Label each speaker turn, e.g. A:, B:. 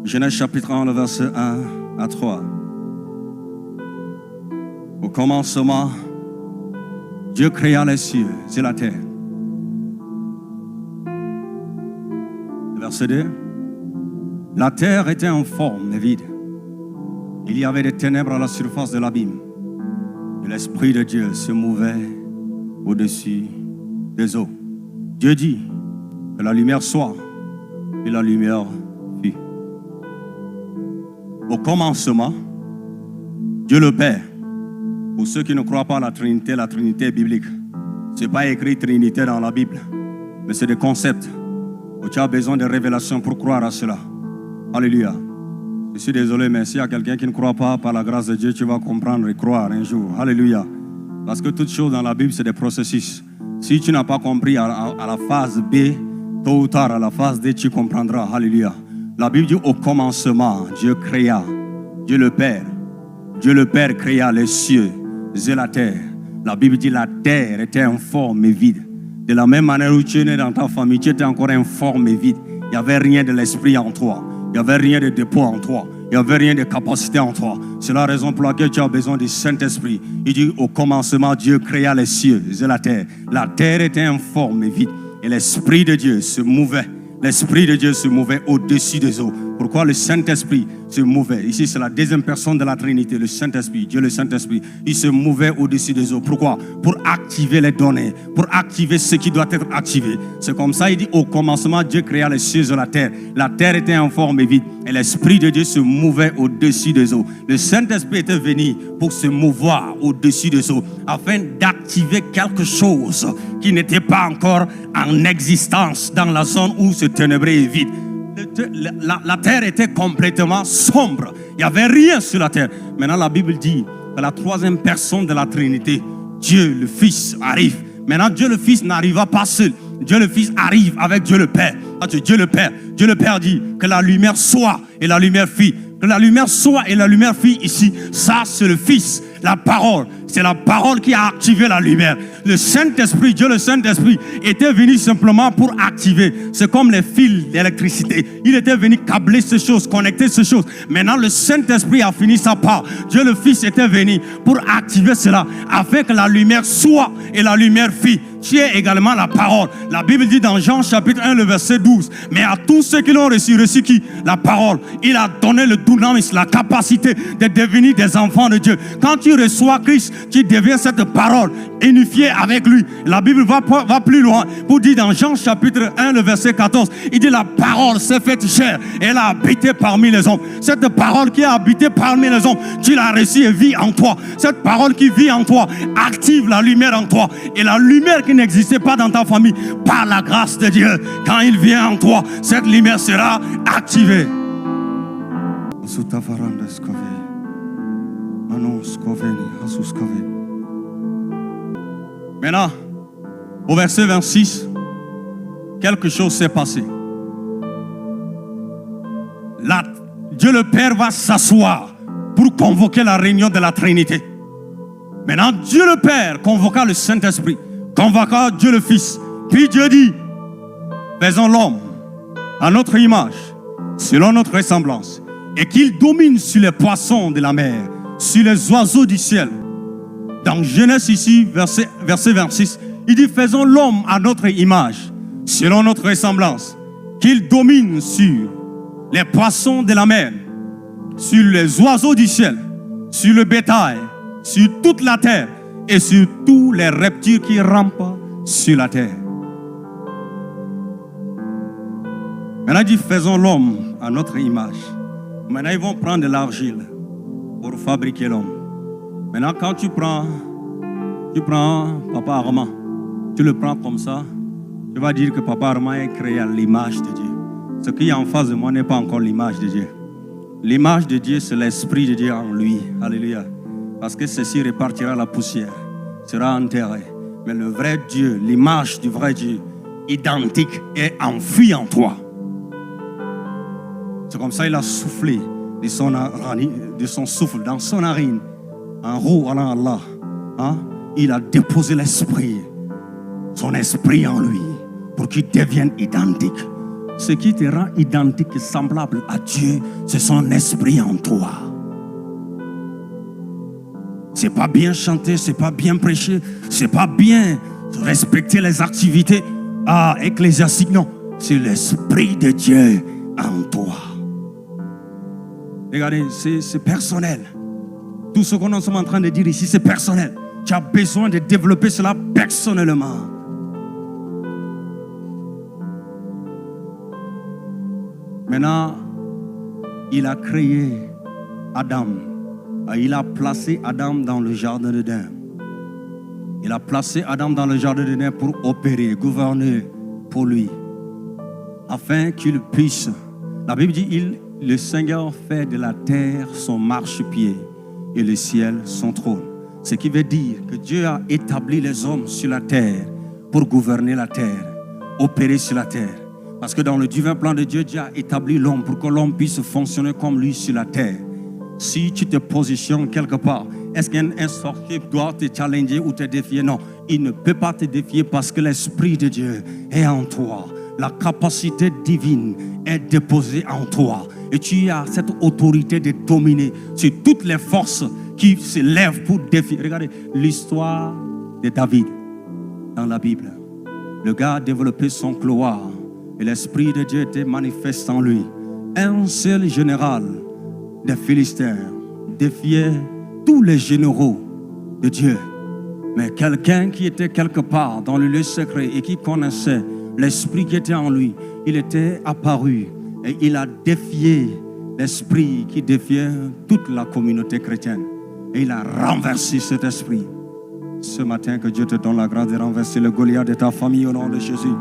A: Genèse chapitre 1, le verset 1 à 3. Au commencement, Dieu créa les cieux et la terre. Verset 2. La terre était informe et vide. Il y avait des ténèbres à la surface de l'abîme. Et l'Esprit de Dieu se mouvait au-dessus des eaux. Dieu dit que la lumière soit, et la lumière fut. Au commencement, Dieu le Père. Pour ceux qui ne croient pas à la Trinité est biblique. Ce n'est pas écrit Trinité dans la Bible, mais c'est des concepts où tu as besoin de révélations pour croire à cela. Alléluia. Je suis désolé, mais s'il y a quelqu'un qui ne croit pas, par la grâce de Dieu, tu vas comprendre et croire un jour. Alléluia. Parce que toutes choses dans la Bible, c'est des processus. Si tu n'as pas compris à la phase B, tôt ou tard, à la phase D, tu comprendras. Alléluia. La Bible dit au commencement, Dieu créa, Dieu le Père. Dieu le Père créa les cieux et la terre. La Bible dit la terre était informe et vide. De la même manière où tu es né dans ta famille, tu étais encore informe et vide. Il n'y avait rien de l'esprit en toi. Il n'y avait rien de dépôt en toi. Il n'y avait rien de capacité en toi. C'est la raison pour laquelle tu as besoin du Saint-Esprit. Il dit au commencement, Dieu créa les cieux et la terre. La terre était informe et vide. Et l'Esprit de Dieu se mouvait. L'Esprit de Dieu se mouvait au-dessus des eaux. Pourquoi le Saint-Esprit se mouvait? Ici, c'est la deuxième personne de la Trinité, le Saint-Esprit, Dieu le Saint-Esprit. Il se mouvait au-dessus des eaux. Pourquoi? Pour activer les données, pour activer ce qui doit être activé. C'est comme ça, il dit, au commencement, Dieu créa les cieux et la terre. La terre était informe et vide. Et l'Esprit de Dieu se mouvait au-dessus des eaux. Le Saint-Esprit était venu pour se mouvoir au-dessus des eaux, afin d'activer quelque chose qui n'était pas encore en existence dans la zone où se ténébrait et vide. La terre était complètement sombre. Il n'y avait rien sur la terre. Maintenant, la Bible dit que la troisième personne de la Trinité, Dieu le Fils, arrive. Maintenant, Dieu le Fils n'arriva pas seul. Dieu le Fils arrive avec Dieu le Père. Dieu le Père. Dieu le Père dit que la lumière soit et la lumière fit. Que la lumière soit et la lumière fit ici. Ça, c'est le Fils. La parole, c'est la parole qui a activé la lumière. Le Saint-Esprit, Dieu le Saint-Esprit, était venu simplement pour activer. C'est comme les fils d'électricité. Il était venu câbler ces choses, connecter ces choses. Maintenant, le Saint-Esprit a fini sa part. Dieu le Fils était venu pour activer cela, afin que la lumière soit et la lumière fit. Tu es également la parole. La Bible dit dans Jean chapitre 1, le verset 12. Mais à tous ceux qui l'ont reçu qui? La parole. Il a donné le dynamis, la capacité de devenir des enfants de Dieu. Quand tu reçois Christ, tu deviens cette parole unifiée avec lui. La Bible va plus loin pour dire dans Jean chapitre 1, le verset 14. Il dit la parole s'est faite chair et elle a habité parmi les hommes. Cette parole qui a habité parmi les hommes, tu l'as reçue et vit en toi. Cette parole qui vit en toi active la lumière en toi. Et la lumière qui n'existait pas dans ta famille, par la grâce de Dieu, quand il vient en toi, cette lumière sera activée. Maintenant, au verset 26, quelque chose s'est passé. Dieu le Père va s'asseoir pour convoquer la réunion de la Trinité. Maintenant, Dieu le Père convoqua le Saint-Esprit, convoqua Dieu le Fils. Puis Dieu dit, faisons l'homme à notre image, selon notre ressemblance, et qu'il domine sur les poissons de la mer, sur les oiseaux du ciel. Dans Genèse ici, verset 26, il dit, faisons l'homme à notre image, selon notre ressemblance, qu'il domine sur les poissons de la mer, sur les oiseaux du ciel, sur le bétail, sur toute la terre et sur tous les reptiles qui rampent sur la terre. Maintenant, il dit, faisons l'homme à notre image. Maintenant, ils vont prendre de l'argile pour fabriquer l'homme. Maintenant, quand tu prends Papa Armand, tu le prends comme ça, tu vas dire que Papa Armand est créé à l'image de Dieu. Ce qui est en face de moi n'est pas encore l'image de Dieu. L'image de Dieu, c'est l'Esprit de Dieu en lui. Alléluia. Parce que ceci répartira la poussière, sera enterré. Mais le vrai Dieu, l'image du vrai Dieu, identique, est enfouie en toi. C'est comme ça il a soufflé de son souffle dans son narine. En haut, Allah, il a déposé l'esprit, son esprit en lui, pour qu'il devienne identique. Ce qui te rend identique et semblable à Dieu, c'est son esprit en toi. C'est pas bien chanter, c'est pas bien prêcher, c'est pas bien respecter les activités ecclésiastiques, non. C'est l'esprit de Dieu en toi. Regardez, c'est personnel. Tout ce qu'on est en train de dire ici, c'est personnel. Tu as besoin de développer cela personnellement. Maintenant, il a créé Adam. Il a placé Adam dans le jardin d'Éden. Il a placé Adam dans le jardin d'Éden pour opérer, gouverner pour lui. Afin qu'il puisse. La Bible dit, le Seigneur fait de la terre son marchepied et le ciel son trône. Ce qui veut dire que Dieu a établi les hommes sur la terre pour gouverner la terre, opérer sur la terre. Parce que dans le divin plan de Dieu, Dieu a établi l'homme pour que l'homme puisse fonctionner comme lui sur la terre. Si tu te positionnes quelque part, est-ce qu'un sorcier doit te challenger ou te défier? Non, il ne peut pas te défier parce que l'Esprit de Dieu est en toi. La capacité divine est déposée en toi. Et tu as cette autorité de dominer sur toutes les forces qui se lèvent pour défier. Regardez l'histoire de David dans la Bible. Le gars a développé son gloire et l'Esprit de Dieu était manifeste en lui. Un seul général des Philistins défiait tous les généraux de Dieu. Mais quelqu'un qui était quelque part dans le lieu secret et qui connaissait l'esprit qui était en lui, il était apparu et il a défié l'esprit qui défiait toute la communauté chrétienne. Et il a renversé cet esprit. Ce matin, que Dieu te donne la grâce de renverser le Goliath de ta famille au nom de Jésus.